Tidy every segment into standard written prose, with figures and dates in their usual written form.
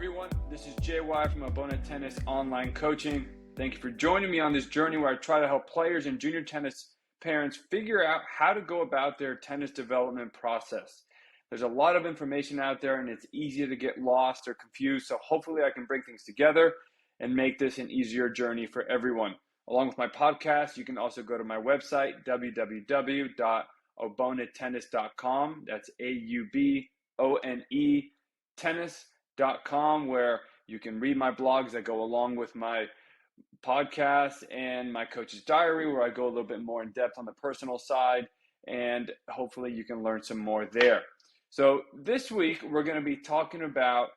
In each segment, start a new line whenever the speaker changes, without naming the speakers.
everyone, this is JY from Abona Tennis Online Coaching. Thank you for joining me on this journey where I try to help players and junior tennis parents figure out how to go about their tennis development process. There's a lot of information out there and it's easy to get lost or confused, so hopefully I can bring things together and make this an easier journey for everyone. Along with my podcast, you can also go to my website, www.obonetennis.com. That's AUBONE tennis.com, where you can read my blogs that go along with my podcast and my coach's diary, where I go a little bit more in depth on the personal side, and hopefully you can learn some more there. So this week we're going to be talking about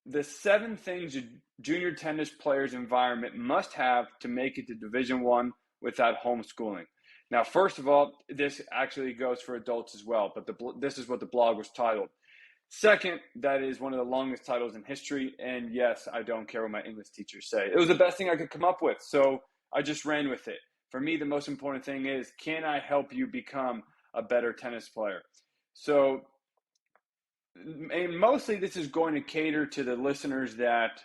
the 7 things a junior tennis player's environment must have to make it to Division I without homeschooling. Now, first of all, this actually goes for adults as well, but this is what the blog was titled. Second, that is one of the longest titles in history, and yes, I don't care what my English teachers say. It was the best thing I could come up with, so I just ran with it. For me, the most important thing is, can I help you become a better tennis player? So, and mostly this is going to cater to the listeners that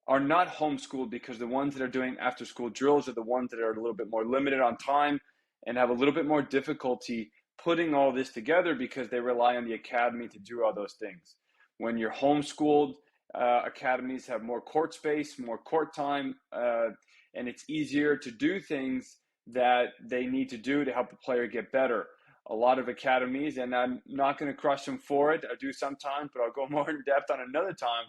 are not homeschooled, because the ones that are doing after-school drills are the ones that are a little bit more limited on time and have a little bit more difficulty putting all this together because they rely on the academy to do all those things. When you're homeschooled, academies have more court space, more court time, and it's easier to do things that they need to do to help the player get better. A lot of academies, and I'm not going to crush them for it, I do sometimes, but I'll go more in depth on another time,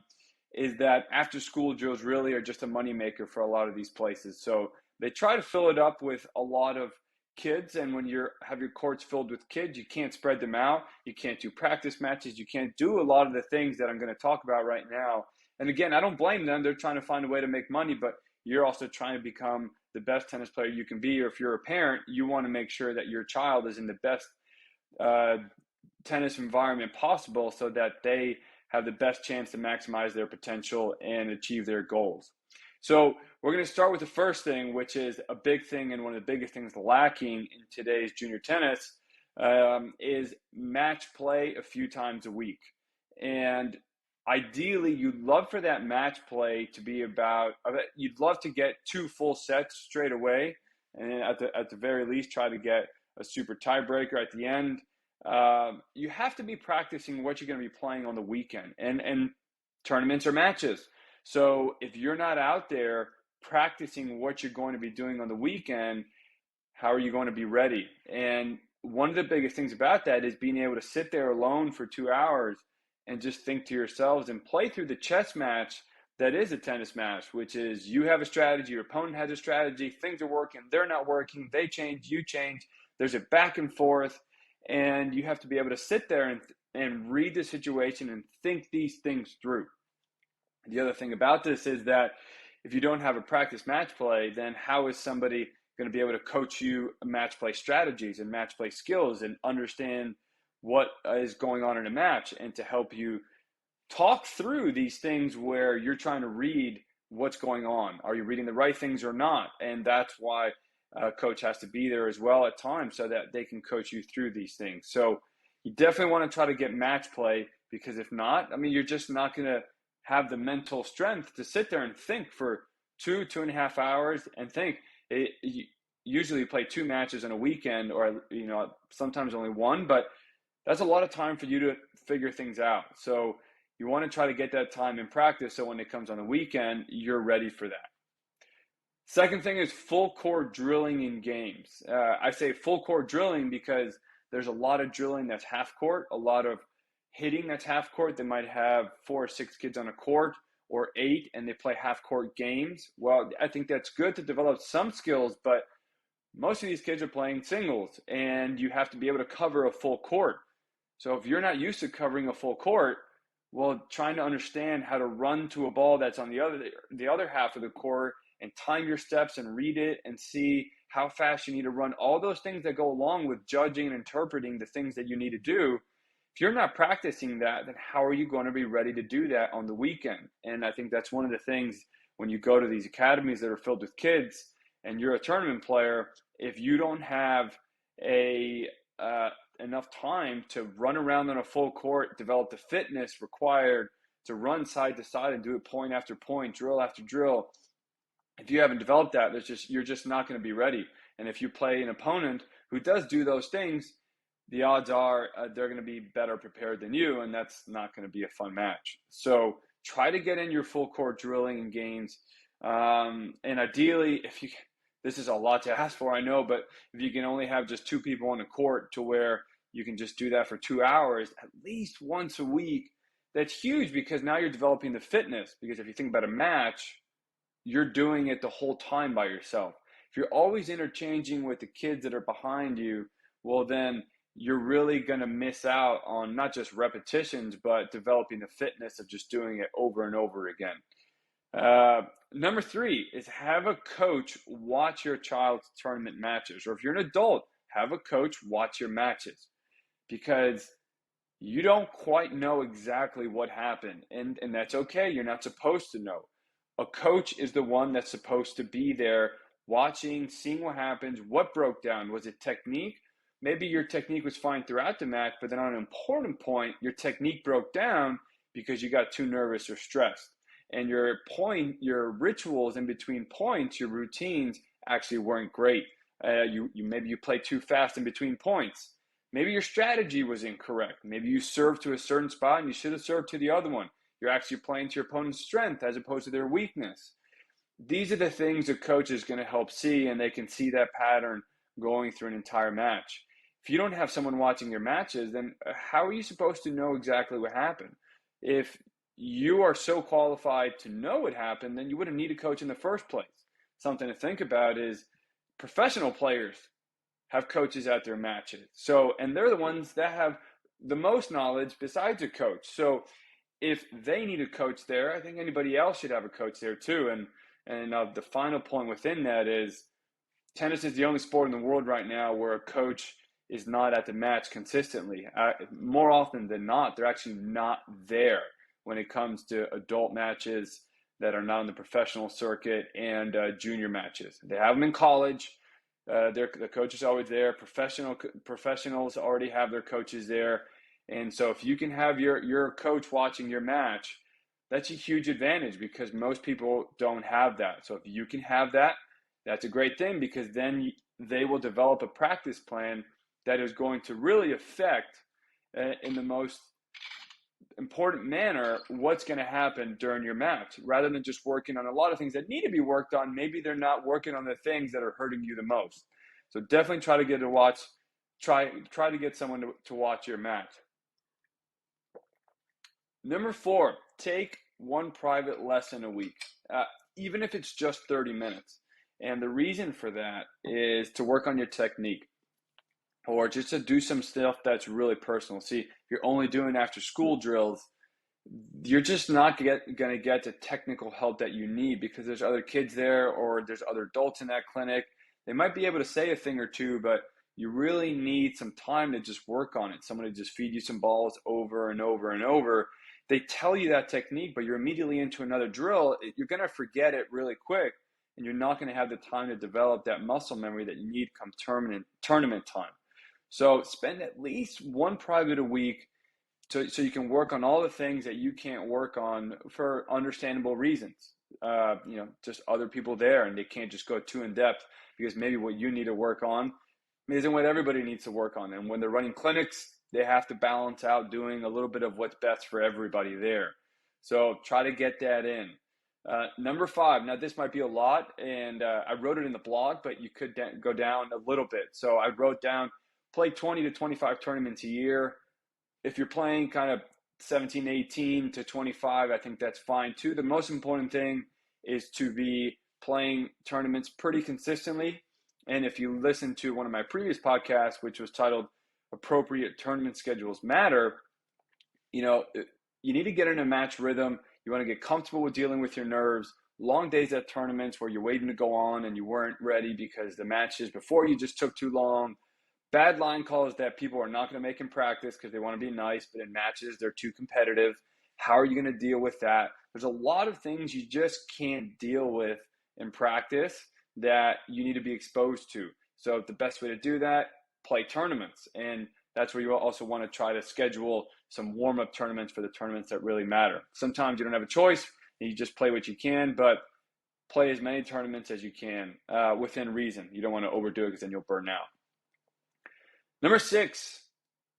is that after school drills really are just a moneymaker for a lot of these places. So they try to fill it up with a lot of kids, and when you have your courts filled with kids, you can't spread them out, you can't do practice matches, you can't do a lot of the things that I'm going to talk about right now. And again, I don't blame them, they're trying to find a way to make money, but you're also trying to become the best tennis player you can be, or if you're a parent, you want to make sure that your child is in the best tennis environment possible so that they have the best chance to maximize their potential and achieve their goals. So we're going to start with the first thing, which is a big thing and one of the biggest things lacking in today's junior tennis, is match play a few times a week. And ideally, you'd love for that match play to be you'd love to get 2 full sets straight away, and at the very least, try to get a super tiebreaker at the end. You have to be practicing what you're going to be playing on the weekend, and tournaments are matches. So if you're not out there practicing what you're going to be doing on the weekend, how are you going to be ready? And one of the biggest things about that is being able to sit there alone for 2 hours and just think to yourselves and play through the chess match that is a tennis match, which is you have a strategy, your opponent has a strategy, things are working, they're not working, they change, you change, there's a back and forth, and you have to be able to sit there and read the situation and think these things through. The other thing about this is that if you don't have a practice match play, then how is somebody going to be able to coach you match play strategies and match play skills and understand what is going on in a match, and to help you talk through these things where you're trying to read what's going on? Are you reading the right things or not? And that's why a coach has to be there as well at times so that they can coach you through these things. So you definitely want to try to get match play, because if not, I mean, you're just not going to have the mental strength to sit there and think for 2.5 hours and think. You usually play 2 matches in a weekend, or sometimes only 1, but that's a lot of time for you to figure things out. So you want to try to get that time in practice so when it comes on the weekend, you're ready for that. Second thing is full court drilling in games. I say full court drilling because there's a lot of drilling that's half court, a lot of hitting that's half court. They might have 4 or 6 kids on a court, or 8, and they play half court games. Well, I think that's good to develop some skills, but most of these kids are playing singles, and you have to be able to cover a full court. So if you're not used to covering a full court, well, trying to understand how to run to a ball that's on the other half of the court and time your steps and read it and see how fast you need to run, all those things that go along with judging and interpreting the things that you need to do. If you're not practicing that, then how are you going to be ready to do that on the weekend? And I think that's one of the things when you go to these academies that are filled with kids and you're a tournament player, if you don't have enough time to run around on a full court, develop the fitness required to run side to side and do it point after point, drill after drill. If you haven't developed that, you're just not going to be ready. And if you play an opponent who does do those things, the odds are they're going to be better prepared than you, and that's not going to be a fun match. So try to get in your full court drilling and games. And ideally, this is a lot to ask for, I know, but if you can only have just 2 people on the court to where you can just do that for 2 hours, at least once a week, that's huge, because now you're developing the fitness. Because if you think about a match, you're doing it the whole time by yourself. If you're always interchanging with the kids that are behind you, well, then you're really going to miss out on not just repetitions, but developing the fitness of just doing it over and over again. Number 3 is have a coach watch your child's tournament matches. Or if you're an adult, have a coach watch your matches, because you don't quite know exactly what happened. And that's okay. You're not supposed to know. A coach is the one that's supposed to be there watching, seeing what happens, what broke down. Was it technique? Maybe your technique was fine throughout the match, but then on an important point, your technique broke down because you got too nervous or stressed. And your rituals in between points, your routines actually weren't great. Maybe you played too fast in between points. Maybe your strategy was incorrect. Maybe you served to a certain spot and you should have served to the other one. You're actually playing to your opponent's strength as opposed to their weakness. These are the things a coach is going to help see, and they can see that pattern going through an entire match. If you don't have someone watching your matches, then how are you supposed to know exactly what happened? If you are so qualified to know what happened, then you wouldn't need a coach in the first place. Something to think about is professional players have coaches at their matches. And they're the ones that have the most knowledge besides a coach. So if they need a coach there, I think anybody else should have a coach there too. And the final point within that is tennis is the only sport in the world right now where a coach is not at the match consistently. More often than not, they're actually not there when it comes to adult matches that are not on the professional circuit and junior matches. They have them in college. The coach is always there. Professionals already have their coaches there. And so if you can have your coach watching your match, that's a huge advantage, because most people don't have that. So if you can have that, that's a great thing, because then they will develop a practice plan that is going to really affect in the most important manner what's going to happen during your match, rather than just working on a lot of things that need to be worked on. Maybe they're not working on the things that are hurting you the most. So definitely try to get someone to watch your match. Number 4, take one private lesson a week, even if it's just 30 minutes. And the reason for that is to work on your technique, or just to do some stuff that's really personal. See, if you're only doing after school drills, you're just not going to get the technical help that you need, because there's other kids there, or there's other adults in that clinic. They might be able to say a thing or two, but you really need some time to just work on it. Someone to just feed you some balls over and over and over. They tell you that technique, but you're immediately into another drill. You're going to forget it really quick, and you're not going to have the time to develop that muscle memory that you need come tournament time. So spend at least one private a week so you can work on all the things that you can't work on for understandable reasons. Just other people there, and they can't just go too in depth, because maybe what you need to work on isn't what everybody needs to work on. And when they're running clinics, they have to balance out doing a little bit of what's best for everybody there. So try to get that in. Number 5, now this might be a lot, and I wrote it in the blog, but you could go down a little bit. So I wrote down, play 20 to 25 tournaments a year. If you're playing kind of 17, 18 to 25, I think that's fine too. The most important thing is to be playing tournaments pretty consistently. And if you listen to one of my previous podcasts, which was titled Appropriate Tournament Schedules Matter, you need to get in a match rhythm. You want to get comfortable with dealing with your nerves. Long days at tournaments where you're waiting to go on and you weren't ready because the matches before you just took too long. Bad line calls that people are not going to make in practice because they want to be nice, but in matches they're too competitive. How are you going to deal with that? There's a lot of things you just can't deal with in practice that you need to be exposed to. So the best way to do that, play tournaments. And that's where you also want to try to schedule some warm-up tournaments for the tournaments that really matter. Sometimes you don't have a choice and you just play what you can, but play as many tournaments as you can within reason. You don't want to overdo it because then you'll burn out. Number 6,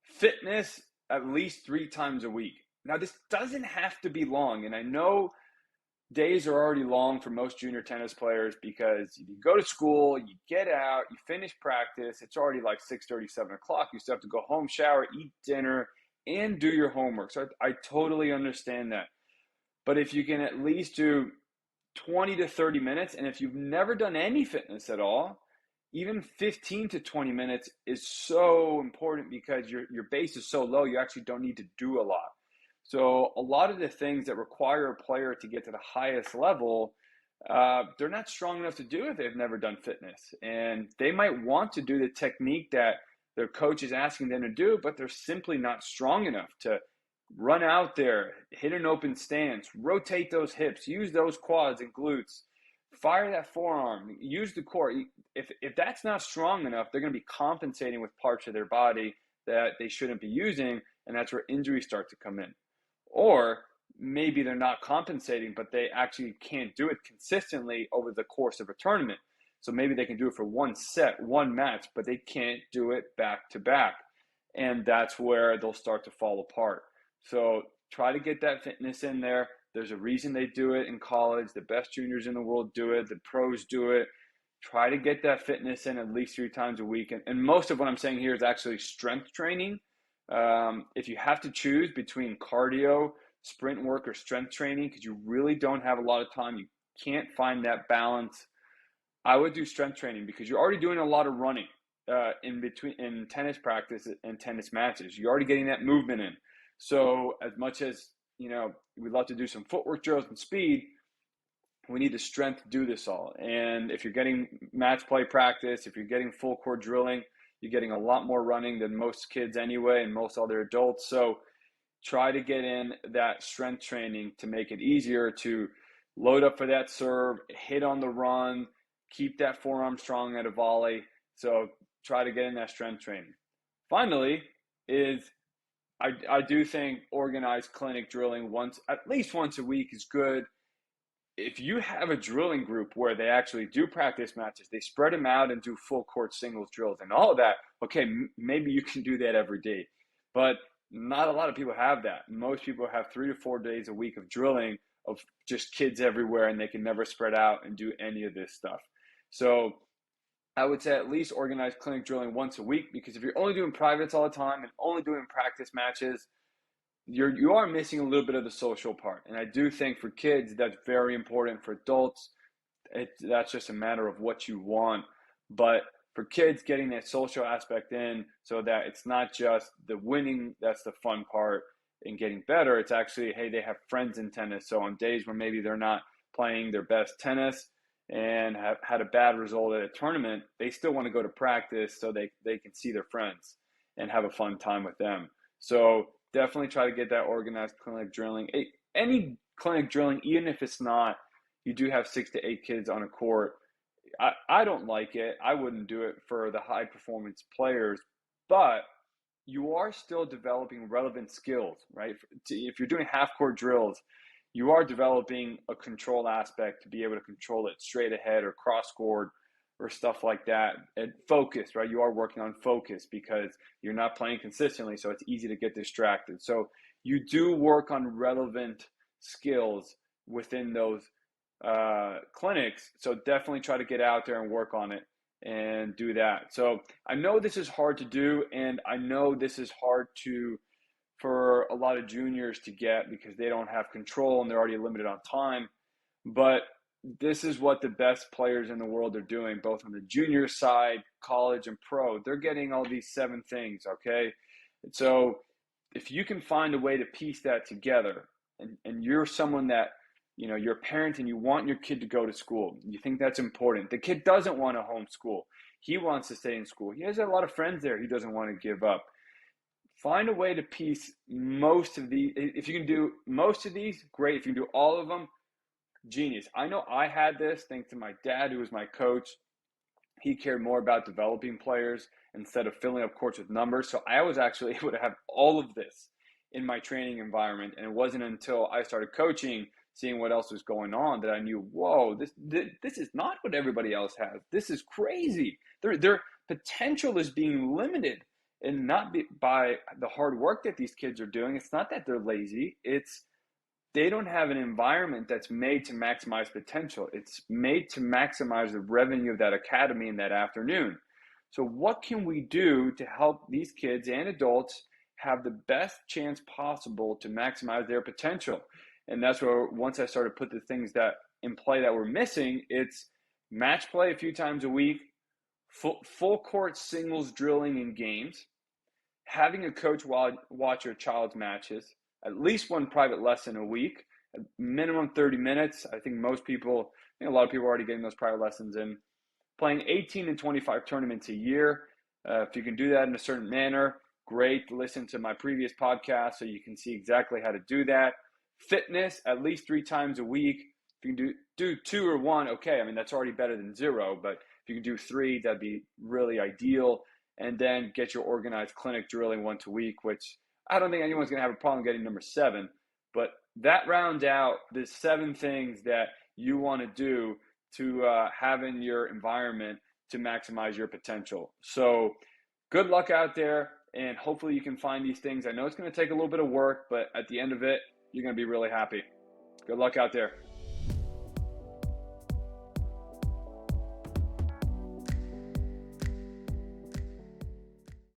fitness at least 3 times a week. Now, this doesn't have to be long, and I know days are already long for most junior tennis players because you go to school, you get out, you finish practice, it's already like 6:30, 7 o'clock. You still have to go home, shower, eat dinner, and do your homework. So I totally understand that. But if you can at least do 20 to 30 minutes, and if you've never done any fitness at all, even 15 to 20 minutes is so important because your base is so low, you actually don't need to do a lot. So a lot of the things that require a player to get to the highest level, they're not strong enough to do if they've never done fitness. And they might want to do the technique that their coach is asking them to do, but they're simply not strong enough to run out there, hit an open stance, rotate those hips, use those quads and glutes, fire that forearm, use the core. If that's not strong enough, they're going to be compensating with parts of their body that they shouldn't be using, and that's where injuries start to come in. Or maybe they're not compensating, but they actually can't do it consistently over the course of a tournament. So maybe they can do it for one set, one match, but they can't do it back to back. And that's where they'll start to fall apart. So try to get that fitness in there. There's a reason they do it in college. The best juniors in the world do it. The pros do it. Try to get that fitness in at least 3 times a week. And most of what I'm saying here is actually strength training. If you have to choose between cardio, sprint work, or strength training, because you really don't have a lot of time, you can't find that balance, I would do strength training because you're already doing a lot of running in tennis practice and tennis matches. You're already getting that movement in. So as much as, we'd love to do some footwork drills and speed, we need the strength to do this all. And if you're getting match play practice, if you're getting full court drilling, you're getting a lot more running than most kids anyway and most other adults. So try to get in that strength training to make it easier to load up for that serve, hit on the run, keep that forearm strong at a volley. So try to get in that strength training. Finally is I do think organized clinic drilling at least once a week is good. If you have a drilling group where they actually do practice matches, they spread them out and do full court singles drills and all of that, okay, maybe you can do that every day. But not a lot of people have that. Most people have 3 to 4 days a week of drilling of just kids everywhere, and they can never spread out and do any of this stuff. So I would say at least organize clinic drilling once a week, because if you're only doing privates all the time and only doing practice matches, you are missing a little bit of the social part. And I do think for kids, that's very important. For adults, that's just a matter of what you want. But for kids, getting that social aspect in so that it's not just the winning, that's the fun part and getting better. It's actually, hey, they have friends in tennis. So on days where maybe they're not playing their best tennis and have had a bad result at a tournament, they still want to go to practice so they can see their friends and have a fun time with them. So definitely try to get that organized clinic drilling. Any clinic drilling, even if it's not, you do have 6 to 8 kids on a court. I don't like it. I wouldn't do it for the high performance players, but you are still developing relevant skills, right? If you're doing half court drills, you are developing a control aspect to be able to control it straight ahead or cross court or stuff like that. And focus, right? You are working on focus because you're not playing consistently, so it's easy to get distracted. So you do work on relevant skills within those clinics. So definitely try to get out there and work on it and do that. So I know this is hard to do, and I know this is hard for a lot of juniors to get because they don't have control and they're already limited on time. But this is what the best players in the world are doing, both on the junior side, college, and pro. They're getting all these 7 things, okay? And so if you can find a way to piece that together, and you're someone that, you're a parent and you want your kid to go to school, you think that's important. The kid doesn't want to homeschool. He wants to stay in school. He has a lot of friends there he doesn't want to give up. Find a way to piece most of these. If you can do most of these, great. If you can do all of them, genius. I know I had this thanks to my dad, who was my coach. He cared more about developing players instead of filling up courts with numbers. So I was actually able to have all of this in my training environment. And it wasn't until I started coaching, seeing what else was going on, that I knew, whoa, this is not what everybody else has. This is crazy. Their potential is being limited, and not by the hard work that these kids are doing. It's not that they're lazy. It's they don't have an environment that's made to maximize potential. It's made to maximize the revenue of that academy in that afternoon. So what can we do to help these kids and adults have the best chance possible to maximize their potential? And that's where, once I started to put the things that in play that were missing, it's match play a few times a week, full court singles drilling in games, having a coach watch your child's matches, at least one private lesson a week, minimum 30 minutes. I think most people, a lot of people are already getting those private lessons in. Playing 18 and 25 tournaments a year. If you can do that in a certain manner, great. Listen to my previous podcast so you can see exactly how to do that. Fitness, at least 3 times a week. If you can do 2 or 1, okay. I mean, that's already better than 0, but if you can do 3, that'd be really ideal. And then get your organized clinic drilling once a week, which I don't think anyone's going to have a problem getting number 7. But that rounds out the 7 things that you want to do to have in your environment to maximize your potential. So good luck out there, and hopefully you can find these things. I know it's going to take a little bit of work, but at the end of it, you're going to be really happy. Good luck out there.